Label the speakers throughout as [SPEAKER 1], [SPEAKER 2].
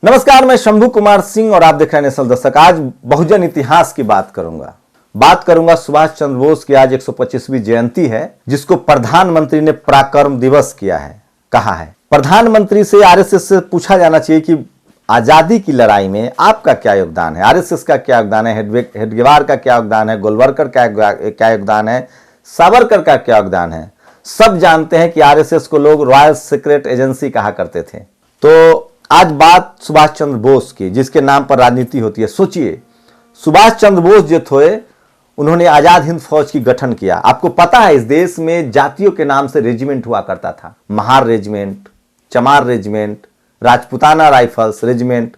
[SPEAKER 1] नमस्कार, मैं शंभू कुमार सिंह और आप देख रहे हैं नेशनल दस्तक। आज बहुजन इतिहास की बात करूंगा। सुभाष चंद्र बोस की आज 125वीं जयंती है, जिसको प्रधानमंत्री ने पराक्रम दिवस कहा है। प्रधानमंत्री से आरएसएस से पूछा जाना चाहिए कि आजादी की लड़ाई में आपका क्या योगदान है, आरएसएस का क्या योगदान है, हेडगेवार का क्या योगदान है, गोलवलकर का क्या योगदान है, सावरकर का क्या योगदान है। सब जानते हैं कि आरएसएस को लोग रॉयल सीक्रेट एजेंसी कहा करते थे। तो आज बात सुभाष चंद्र बोस की, जिसके नाम पर राजनीति होती है। सोचिए, सुभाष चंद्र बोस जो थे, उन्होंने आजाद हिंद फौज की गठन किया। आपको पता है इस देश में जातियों के नाम से रेजिमेंट हुआ करता था। महार रेजिमेंट, चमार regiment, Rajputana rifles regiment,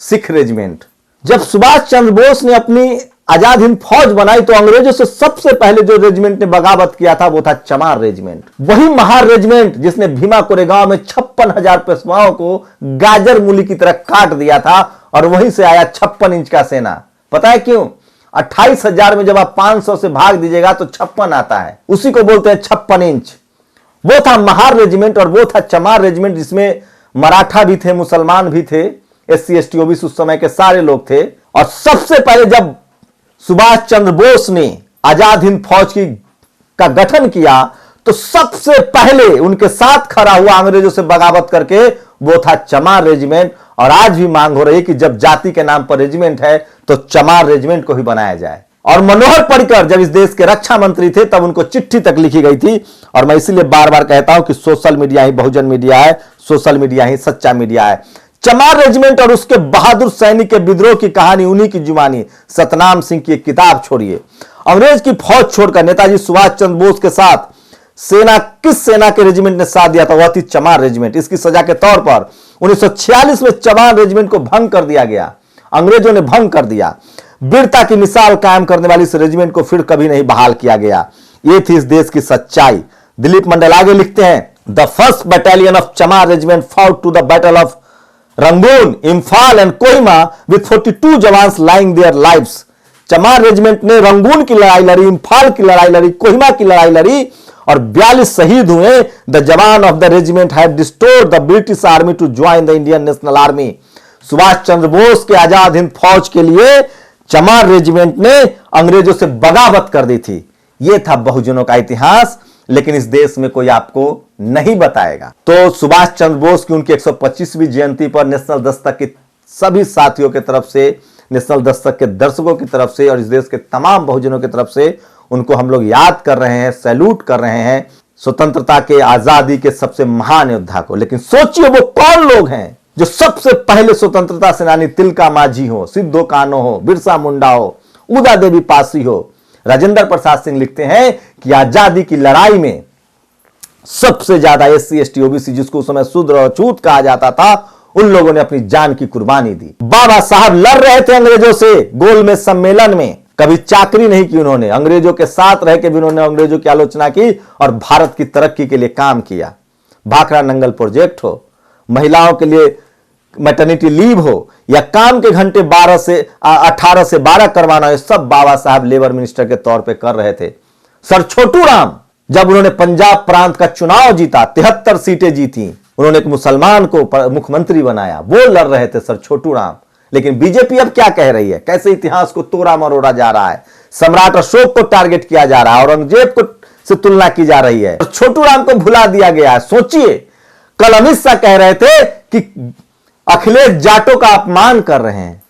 [SPEAKER 1] Sikh regiment. जब सुभाष चंद्र बोस ने अपनी आजाद हिंद फौज बनाई तो अंग्रेजों से सबसे पहले जो रेजिमेंट ने बगावत किया था वो था चमार रेजिमेंट। वही महार रेजिमेंट जिसने भीमा कोरेगांव में 56,000 पेशवाओं को गाजर मूली की तरह काट दिया था, और वहीं से आया 56 इंच का सेना। पता है क्यों? 28,000 में जब आप 500 से भाग दीजिएगा तो 56 आता है, उसी को बोलते हैं 56 इंच। वो था महार रेजिमेंट और वो था चमार रेजिमेंट, जिसमें मराठा भी थे, मुसलमान भी थे, SC ST OBC उस समय के सारे लोग थे। और सबसे पहले जब सुभाष चंद्र बोस ने आजाद हिंद फौज का गठन किया तो सबसे पहले उनके साथ खड़ा हुआ अंग्रेजों से बगावत करके वो था चमार रेजिमेंट। और आज भी मांग हो रही है कि जब जाति के नाम पर रेजिमेंट है तो चमार रेजिमेंट को ही बनाया जाए। और मनोहर पर्रिकर जब इस देश के रक्षा मंत्री थे तब उनको चिट्ठी तक लिखी गई थी। और मैं इसीलिए बार बार कहता हूं कि सोशल मीडिया ही बहुजन मीडिया है, सोशल मीडिया ही सच्चा मीडिया है। चमार रेजिमेंट और उसके बहादुर सैनिक के विद्रोह की कहानी उन्हीं की जुबानी। सतनाम सिंह की एक किताब छोड़िए, अंग्रेज की फौज छोड़कर नेताजी सुभाष चंद्र बोस के साथ किस सेना के रेजिमेंट ने साथ दिया था? वह थी चमार रेजिमेंट। इसकी सजा के तौर पर 1946 में चमार रेजिमेंट को भंग कर दिया गया, अंग्रेजों ने भंग कर दिया। वीरता की मिसाल कायम करने वाली इस रेजिमेंट को फिर कभी नहीं बहाल किया गया। यह थी इस देश की सच्चाई। दिलीप मंडल आगे लिखते हैं, the first battalion of Chamar regiment fought to the battle of Rangoon, Imphal and Kohima with 42 jawans laying their lives. Chamar regiment ने रंगून की लड़ाई लड़ी, इम्फाल की लड़ाई लड़ी, कोहिमा की लड़ाई लड़ी और 42 शहीद हुए। द जवान of the regiment have deserted the British army to join the Indian National Army. Subhash Chandra Bose के आजाद हिंद फौज के लिए चमार रेजिमेंट ने अंग्रेजों से बगावत कर दी थी। यह था बहुजनों का इतिहास, लेकिन इस देश में कोई आपको नहीं बताएगा। तो सुभाष चंद्र बोस की उनकी 125वीं जयंती पर नेशनल दस्तक के सभी साथियों की तरफ से, नेशनल दस्तक के दर्शकों की तरफ से और इस देश के तमाम बहुजनों की तरफ से उनको हम लोग याद कर रहे हैं, सैल्यूट कर रहे हैं, स्वतंत्रता के, आजादी के सबसे महान योद्धा को। लेकिन सोचिए वो कौन लोग हैं जो सबसे पहले स्वतंत्रता सेनानी तिलका मांझी हो, सिद्धो कान्हो हो, बिरसा मुंडा हो, उदा देवी पासी हो। राजेंद्र प्रसाद सिंह लिखते हैं कि आजादी की लड़ाई में सबसे ज्यादा SC ST OBC, जिसको उस समय शूद्र और छूत कहा जाता था, उन लोगों ने अपनी जान की कुर्बानी दी। बाबा साहब लड़ रहे थे अंग्रेजों से गोलमेज सम्मेलन में, कभी चाकरी नहीं की उन्होंने, अंग्रेजों के साथ रह के भी उन्होंने अंग्रेजों की आलोचना की और भारत की तरक्की के लिए काम किया। भाखड़ा नंगल प्रोजेक्ट हो, महिलाओं के लिए मैटरनिटी लीव हो, या काम के घंटे 18 से 12 करवाना, ये सब बाबा साहब लेबर मिनिस्टर के तौर पे कर रहे थे। सर छोटू राम जब उन्होंने पंजाब प्रांत का चुनाव जीता, 73 सीटें जीती, उन्होंने एक मुसलमान को मुख्यमंत्री बनाया, वो लड़ रहे थे सर छोटू राम। लेकिन बीजेपी अब क्या कह रही है? कैसे इतिहास को तोड़ा मरोड़ा जा रहा है, सम्राट अशोक को टारगेट किया जा रहा है, औरंगजेब को से तुलना की जा रही है, छोटू राम को भुला दिया गया है। सोचिए, कल अमित शाह कह रहे थे कि अखिलेश जाटों का अपमान कर रहे हैं।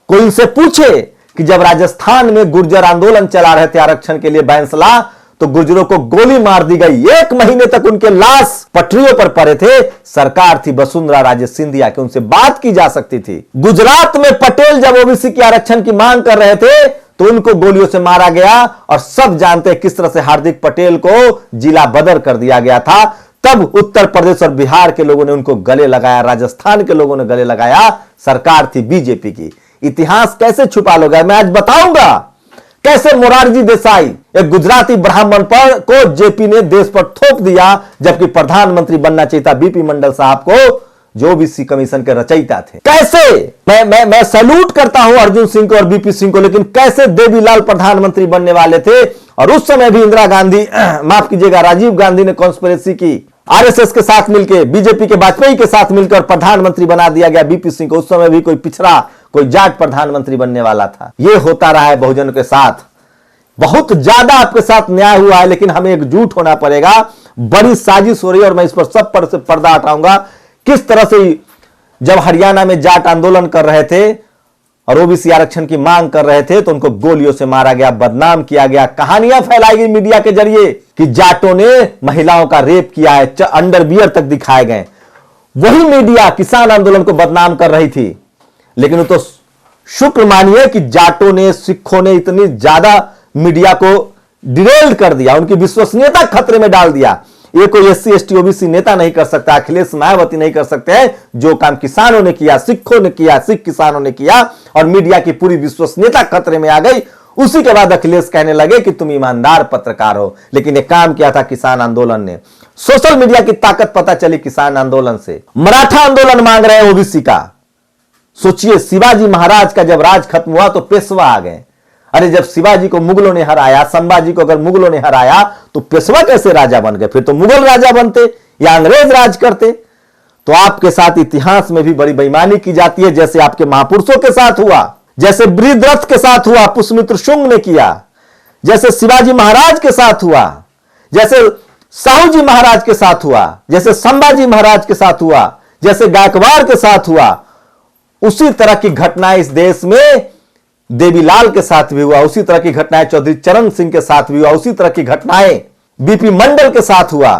[SPEAKER 1] कोई इनसे पूछे कि जब राजस्थान में गुर्जर आंदोलन चला रहे थे आरक्षण के लिए बैंसला, तो गुर्जरों को गोली मार दी गई। 1 महीने तक उनके लाश पटरियों पर पड़े थे। सरकार थी वसुंधरा राजे सिंधिया की, उनसे बात की जा सकती थी। गुजरात में पटेल जब OBC के आरक्षण की मांग कर रहे थे तो उनको गोलियों से मारा गया, और सब जानते हैं किस तरह से हार्दिक पटेल को जिला बदर कर दिया गया था। तब उत्तर प्रदेश और बिहार के लोगों ने उनको गले लगाया, राजस्थान के लोगों ने गले लगाया। सरकार थी बीजेपी की। इतिहास कैसे छुपा लोगे? मैं आज बताऊंगा कैसे मोरारजी देसाई, एक गुजराती ब्राह्मण पर को जेपी ने देश पर थोप दिया, जबकि प्रधानमंत्री बनना चाहिए था बीपी मंडल साहब को, जो OBC कमीशन के रचयिता थे। कैसे मैं सैल्यूट करता हूं अर्जुन सिंह को और बीपी सिंह को, लेकिन कैसे देवीलाल प्रधानमंत्री बनने वाले थे और उस समय भी इंदिरा गांधी, माफ कीजिएगा, राजीव गांधी ने कॉन्स्पिरेसी की आरएसएस के साथ मिलकर, बीजेपी के वाजपेयी के साथ मिलकर प्रधानमंत्री बना दिया गया बीपी सिंह को। उस समय भी कोई पिछड़ा, कोई जाट प्रधानमंत्री बनने वाला था। यह होता रहा है बहुजन के साथ। बहुत ज्यादा आपके साथ न्याय हुआ है, लेकिन हमें एकजुट होना पड़ेगा। बड़ी साजिश हो रही है और मैं इस पर सब पर से पर्दा हटाऊंगा। किस तरह से जब हरियाणा में जाट आंदोलन कर रहे थे और ओबीसी आरक्षण की मांग कर रहे थे तो उनको गोलियों से मारा गया, बदनाम किया गया, कहानियां फैलाई गई मीडिया के जरिए कि जाटों ने महिलाओं का रेप किया है, अंडरवियर तक दिखाए गए। वही मीडिया किसान आंदोलन को बदनाम कर रही थी। लेकिन वो तो शुक्र मानिए कि जाटों ने, सिखों ने इतनी ज्यादा मीडिया को डिरेल्ड कर दिया, उनकी विश्वसनीयता खतरे में डाल दिया। ये कोई एससी एसटी ओबीसी नेता नहीं कर सकता, अखिलेश मायावती नहीं कर सकते हैं। जो काम किसानों ने किया, सिखों ने किया, सिख किसानों ने किया और मीडिया की पूरी विश्वसनीयता खतरे में आ गई। उसी के बाद अखिलेश कहने लगे कि तुम ईमानदार पत्रकार हो। लेकिन यह काम किया था किसान आंदोलन ने। सोशल मीडिया की ताकत पता चली किसान आंदोलन से। मराठा आंदोलन मांग रहे हैं ओबीसी का। सोचिए, शिवाजी महाराज का जब राज खत्म हुआ तो पेशवा आ गए। अरे जब शिवाजी को मुगलों ने हराया, संभाजी को अगर मुगलों ने हराया तो पेशवा कैसे राजा बन गए? फिर तो मुगल राजा बनते या अंग्रेज राज करते। तो आपके साथ इतिहास में भी बड़ी बेईमानी की जाती है, जैसे आपके महापुरुषों के साथ हुआ, जैसे बृहद्रथ के साथ हुआ, पुष्यमित्र शुंग ने किया, जैसे शिवाजी महाराज के साथ हुआ, जैसे साहू जी महाराज के साथ हुआ, जैसे संभाजी महाराज के साथ हुआ, जैसे गायकवाड़ के साथ हुआ। उसी तरह की घटनाएं इस देश में देवीलाल के साथ भी हुआ, उसी तरह की घटनाएं चौधरी चरण सिंह के साथ भी हुआ, उसी तरह की घटनाएं बीपी मंडल के साथ हुआ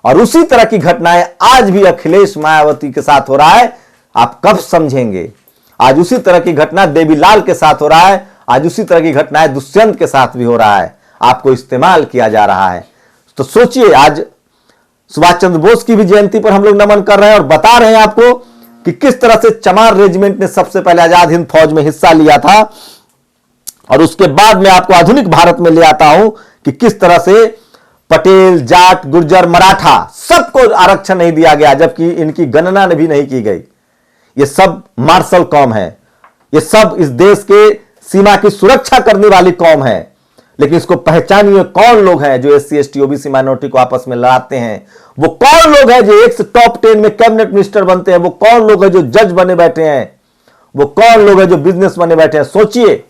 [SPEAKER 1] और उसी तरह की घटनाएं आज भी अखिलेश मायावती के साथ हो रहा है। आप कब समझेंगे? आज उसी तरह की घटना देवीलाल के साथ हो रहा है, आज उसी तरह की घटनाएं दुष्यंत के साथ भी हो रहा है। आपको इस्तेमाल किया जा रहा है। तो सोचिए, आज सुभाष चंद्र बोस की भी जयंती पर हम लोग नमन कर रहे हैं और बता रहे हैं आपको कि किस तरह से चमार रेजिमेंट ने सबसे पहले आजाद हिंद फौज में हिस्सा लिया था। और उसके बाद मैं आपको आधुनिक भारत में ले आता हूं कि किस तरह से पटेल, जाट, गुर्जर, मराठा सबको आरक्षण नहीं दिया गया, जबकि इनकी गणना भी नहीं की गई। ये सब मार्शल कौम है, ये सब इस देश के सीमा की सुरक्षा करने वाली कौम है। लेकिन इसको पहचानिए, कौन लोग हैं जो एससी एसटी ओबीसी माइनॉरिटी को आपस में लड़ाते हैं? वो कौन लोग हैं जो एक से टॉप 10 में कैबिनेट मिनिस्टर बनते हैं? वो कौन लोग हैं जो जज बने बैठे हैं? वो कौन लोग हैं जो बिजनेस बने बैठे हैं? सोचिए,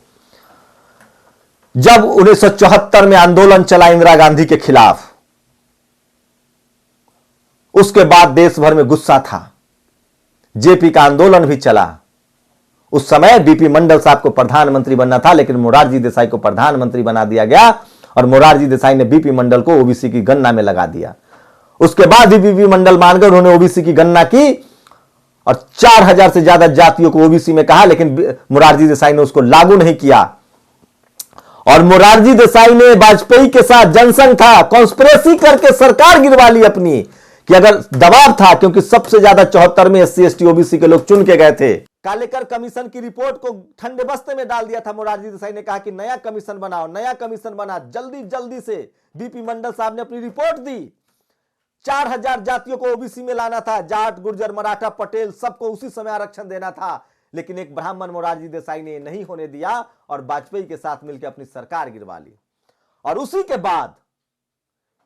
[SPEAKER 1] जब 1974 में आंदोलन चला इंदिरा गांधी के खिलाफ, उसके बाद देश भर में गुस्सा था। जेपी का आंदोलन भी चला। उस समय बीपी मंडल साहब को प्रधानमंत्री बनना था, लेकिन मोरारजी देसाई को प्रधानमंत्री बना दिया गया और मोरारजी देसाई ने बीपी मंडल को ओबीसी की गणना में लगा दिया। उसके बाद भी बीपी मंडल मानकर उन्होंने ओबीसी की गणना की और 4000 से ज्यादा जातियों को ओबीसी में कहा, लेकिन मोरारजी देसाई ने उसको लागू नहीं किया। और मोरारजी देसाई ने वाजपेयी के साथ जनसंघ था, कॉन्स्पिरेसी करके सरकार गिरवा ली अपनी, कि अगर दबाव था, क्योंकि सबसे ज्यादा 74 में एससी एसटी ओबीसी के लोग चुन के गए थे। कालेकर कमीशन की रिपोर्ट को ठंडे बस्ते में डाल दिया था। मोरारजी देसाई ने कहा कि नया कमीशन बनाओ, नया कमीशन बना। जल्दी जल्दी से बीपी मंडल साहब ने अपनी रिपोर्ट दी। 4000 जातियों को ओबीसी में लाना था, जाट, गुर्जर, मराठा, पटेल सबको उसी समय आरक्षण देना था। लेकिन एक ब्राह्मण मोरारजी देसाई ने नहीं होने दिया और वाजपेयी के साथ मिलकर अपनी सरकार गिरवा ली। और उसी के बाद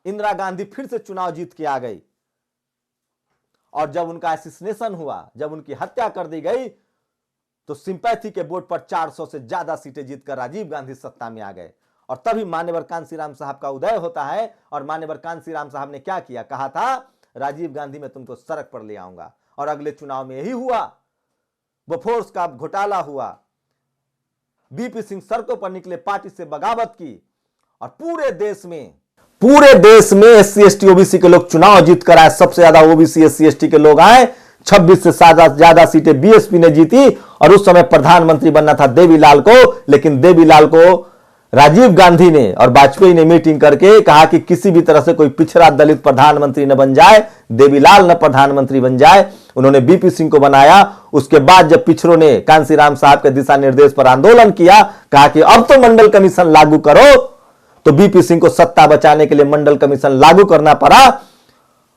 [SPEAKER 1] इंदिरा गांधी फिर से चुनाव जीत के आ गई और जब उनका असैसिनेशन हुआ, जब उनकी हत्या कर दी गई, तो सिंपैथी के वोट पर 400 से ज्यादा सीटें जीतकर राजीव गांधी सत्ता में आ गए। और तभी मान्यवर कांशीराम साहब का उदय होता है। और मान्यवर कांशीराम साहब ने क्या किया? कहा था राजीव गांधी मैं तुमको सड़क पर ले आऊंगा। और अगले चुनाव में यही हुआ। बोफोर्स का घोटाला हुआ, बीपी सिंह सड़कों पर निकले, पार्टी से बगावत की और पूरे देश में एससी एसटी ओबीसी के लोग चुनाव जीत कर आए। सबसे ज्यादा ओबीसी एससी एसटी के लोग आए। 26 से ज्यादा सीटें बीएसपी ने जीती और उस समय प्रधानमंत्री बनना था देवीलाल को। लेकिन देवीलाल को राजीव गांधी ने और वाजपेयी ने मीटिंग करके कहा कि किसी भी तरह से कोई पिछड़ा दलित प्रधानमंत्री न बन जाए, देवीलाल न प्रधानमंत्री बन जाए। उन्होंने बीपी सिंह को बनाया। उसके बाद जब पिछड़ों ने कांशीराम साहब के दिशा निर्देश पर आंदोलन किया, कहा कि अब तो मंडल कमीशन लागू करो, तो बीपी सिंह को सत्ता बचाने के लिए मंडल कमीशन लागू करना पड़ा।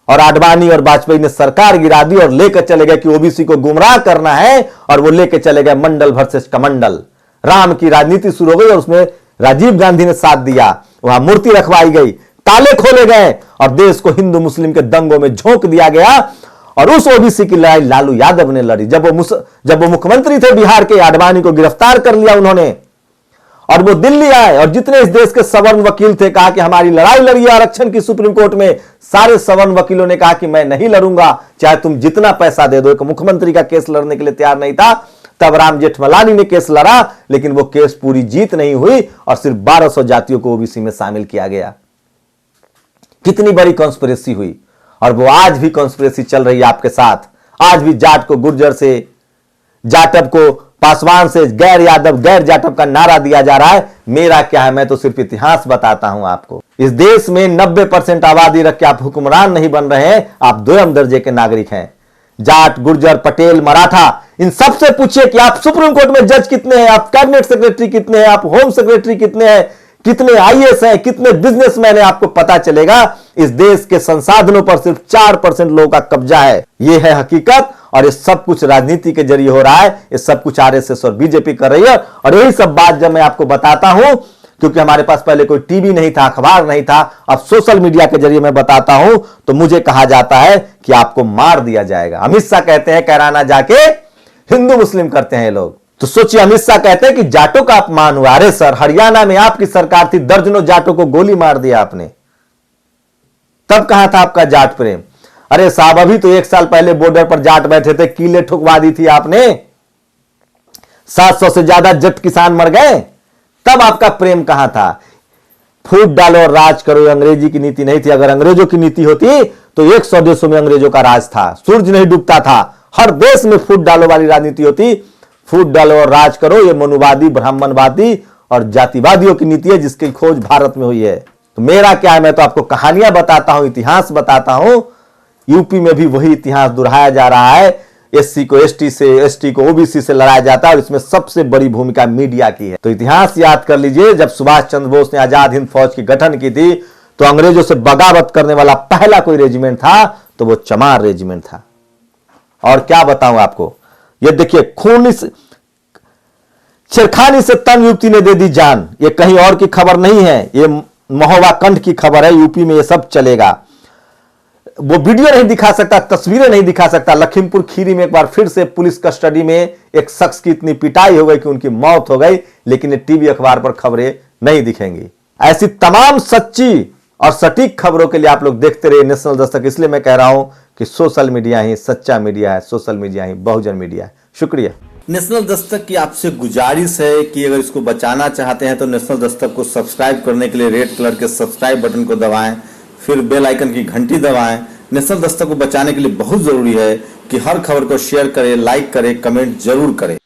[SPEAKER 1] और आडवाणी और वाजपेयी ने सरकार गिरा दी और लेकर चले गए कि ओबीसी को गुमराह करना है, और वो लेकर चले गए मंडल वर्सेस कमंडल। राम की राजनीति शुरू हो गई और उसमें राजीव गांधी ने साथ दिया। वहां मूर्ति रखवाई गई, ताले खोले गए और देश को हिंदू मुस्लिम के दंगों में झोंक दिया गया। और उस ओबीसी की लड़ाई लालू यादव ने लड़ी। जब वो मुख्यमंत्री थे बिहार के, आडवाणी को गिरफ्तार कर लिया उन्होंने और वो दिल्ली आए और जितने इस देश के सवर्ण वकील थे, कहा कि हमारी लड़ाई लड़िए आरक्षण की सुप्रीम कोर्ट में। सारे सवर्ण वकीलों ने कहा कि मैं नहीं लड़ूंगा, चाहे तुम जितना पैसा दे दो। एक मुख्यमंत्री का केस लड़ने के लिए तैयार नहीं था। तब राम जेठमलानी ने केस लड़ा, लेकिन वो केस पूरी जीत नहीं हुई और सिर्फ 1200 जातियों को ओबीसी में शामिल किया गया। कितनी बड़ी कॉन्स्पिरेसी हुई। और वो आज भी कॉन्स्पिरेसी चल रही है आपके साथ। आज भी जाट को गुर्जर से, जाटव को पासवान से, गैर यादव गैर जाटव का नारा दिया जा रहा है। मेरा क्या है, मैं तो सिर्फ इतिहास बताता हूं आपको। इस देश में 90% आबादी रख के आप हुक्मरान नहीं बन रहे हैं, आप दोयम दर्जे के नागरिक हैं। जाट, गुर्जर, पटेल, मराठा, इन सबसे पूछिए कि आप सुप्रीम कोर्ट में जज कितने हैं, आप कैबिनेट सेक्रेटरी कितने हैं, आप होम सेक्रेटरी कितने हैं, कितने आईएएस हैं, कितने बिजनेसमैन हैं, आपको पता चलेगा। इस देश के संसाधनों पर सिर्फ 4% लोगों का कब्जा है। यह है हकीकत। और ये सब कुछ राजनीति के जरिए हो रहा है। ये सब कुछ आरएसएस और बीजेपी कर रही है। और यही सब बात जब मैं आपको बताता हूं, क्योंकि हमारे पास पहले कोई टीवी नहीं था, अखबार नहीं था, अब सोशल मीडिया के जरिए मैं बताता हूं, तो मुझे कहा जाता है कि आपको मार दिया जाएगा। अमित शाह कहते हैं कैराना जाके हिंदू मुस्लिम करते हैं लोग। तो सोचिए, अमित शाह कहते हैं कि जाटों का अपमान हुआ। अरे सर, हरियाणा में आपकी सरकार थी, दर्जनों जाटों को गोली मार दिया आपने। तब कहां था आपका जाट प्रेम? अरे साहब, अभी तो 1 साल पहले बॉर्डर पर जाट बैठे थे, कीले ठुकवा दी थी आपने। 700 से ज्यादा जट किसान मर गए। तब आपका प्रेम कहां था? फूट डालो और राज करो, अंग्रेजी की नीति नहीं थी। अगर अंग्रेजों की नीति होती तो 100 देशों में अंग्रेजों का राज था, सूरज नहीं डूबता था। हर देश में फूट डालो वाली राजनीति होती। फूट डालो और राज करो, ये मनुवादी, ब्राह्मणवादी और जातिवादियों की नीति है, जिसकी खोज भारत में हुई है। तो मेरा क्या है, मैं तो आपको कहानियां बताता हूं, इतिहास बताता हूं। यूपी में भी वही इतिहास दोहराया जा रहा है। एससी को एसटी से, एसटी को ओबीसी से लड़ाया जाता है और इसमें सबसे बड़ी भूमिका मीडिया की है। तो इतिहास याद कर लीजिए, जब सुभाष चंद्र बोस ने आजाद हिंद फौज की गठन की थी तो अंग्रेजों से बगावत करने वाला पहला कोई रेजिमेंट था तो वो चमार रेजिमेंट था। और क्या बताऊं आपको, ये देखिए, खून छेड़खानी से तंग युवती ने दे दी जान। ये कहीं और की खबर नहीं है, ये महोबा कंठ की खबर है। यूपी में ये सब चलेगा। वो वीडियो नहीं दिखा सकता, तस्वीरें नहीं दिखा सकता। लखीमपुर खीरी में एक बार फिर से पुलिस कस्टडी में एक शख्स की इतनी पिटाई हो गई कि उनकी मौत हो गई, लेकिन ये टीवी अखबार पर खबरें नहीं दिखेंगी। ऐसी तमाम सच्ची और सटीक खबरों के लिए आप लोग देखते रहिए नेशनल दस्तक। इसलिए मैं कह रहा हूं कि सोशल मीडिया ही सच्चा मीडिया है, सोशल मीडिया ही बहुजन मीडिया है। शुक्रिया। नेशनल दस्तक की आपसे गुजारिश है कि अगर इसको बचाना चाहते हैं तो नेशनल दस्तक को सब्सक्राइब करने के लिए रेड कलर के सब्सक्राइब बटन को दबाएं, फिर बेल आइकन की घंटी दबाएं। नेशनल दस्तक को बचाने के लिए बहुत जरूरी है कि हर खबर को शेयर करें, लाइक करें, कमेंट जरूर करें।